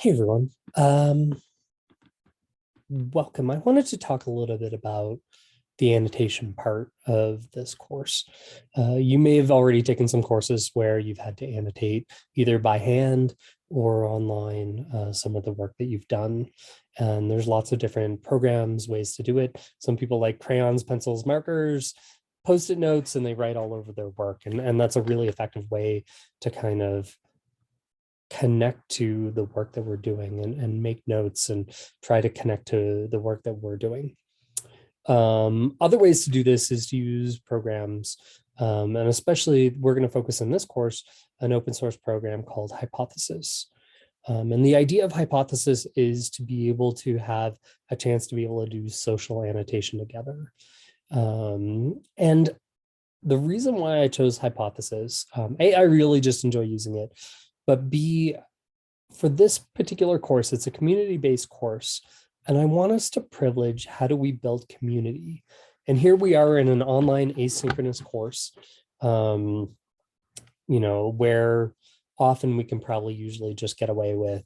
Hey everyone, welcome. I wanted to talk a little bit about the annotation part of this course. You may have already taken some courses where you've had to annotate either by hand or online some of the work that you've done. And there's lots of different programs, ways to do it. Some people like crayons, pencils, markers, Post-it notes, and they write all over their work. And that's a really effective way to kind of connect to the work that we're doing and make notes and try to connect to the work that we're doing. Other ways to do this is to use programs, and especially we're going to focus in this course, an open source program called Hypothesis. And the idea of Hypothesis is to be able to have a chance to be able to do social annotation together. And the reason why I chose Hypothesis, A, I really just enjoy using it, but B, for this particular course, it's a community-based course, and I want us to privilege how do we build community. And here we are in an online asynchronous course, where often we can probably usually just get away with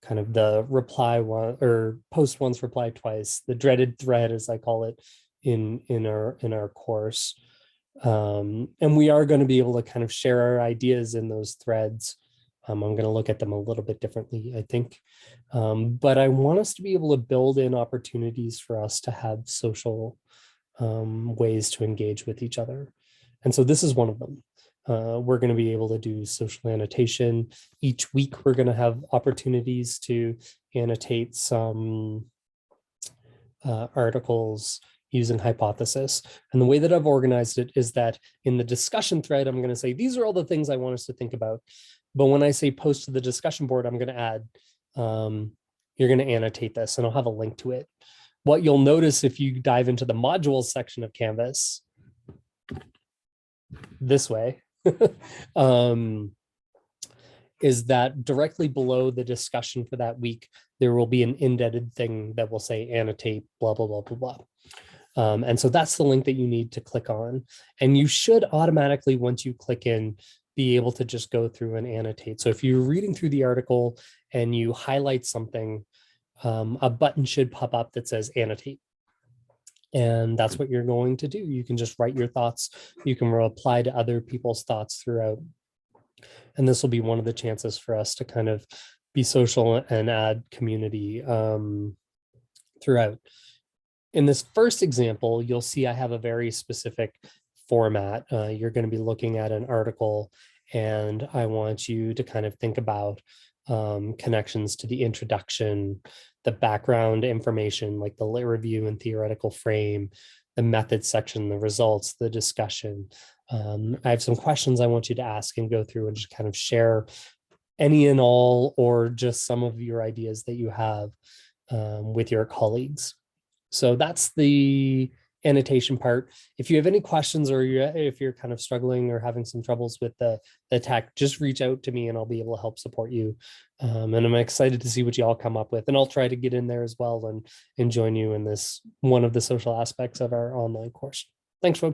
kind of the reply one or post once, reply twice, the dreaded thread, as I call it, in our course. And we are going to be able to kind of share our ideas in those threads. I'm going to look at them a little bit differently, I think. But I want us to be able to build in opportunities for us to have social ways to engage with each other. And so this is one of them. We're going to be able to do social annotation. Each week, we're going to have opportunities to annotate some articles using Hypothesis. And the way that I've organized it is that in the discussion thread, I'm going to say, these are all the things I want us to think about. But when I say post to the discussion board, I'm going to add, you're going to annotate this, and I'll have a link to it. What you'll notice if you dive into the modules section of Canvas, this way, is that directly below the discussion for that week, there will be an indented thing that will say annotate, blah, blah, blah, blah, blah. And so that's the link that you need to click on. And you should automatically, once you click in, be able to just go through and annotate. So if you're reading through the article and you highlight something, a button should pop up that says annotate. And that's what you're going to do. You can just write your thoughts. You can reply to other people's thoughts throughout. And this will be one of the chances for us to kind of be social and add community throughout. In this first example, you'll see I have a very specific format. You're going to be looking at an article, and I want you to kind of think about connections to the introduction, the background information like the lit review and theoretical frame, the methods section, the results, the discussion. I have some questions I want you to ask and go through and just kind of share any and all or just some of your ideas that you have with your colleagues. So that's the annotation part. If you have any questions or if you're kind of struggling or having some troubles with the tech, just reach out to me and I'll be able to help support you. And I'm excited to see what you all come up with. And I'll try to get in there as well and join you in this one of the social aspects of our online course. Thanks, folks.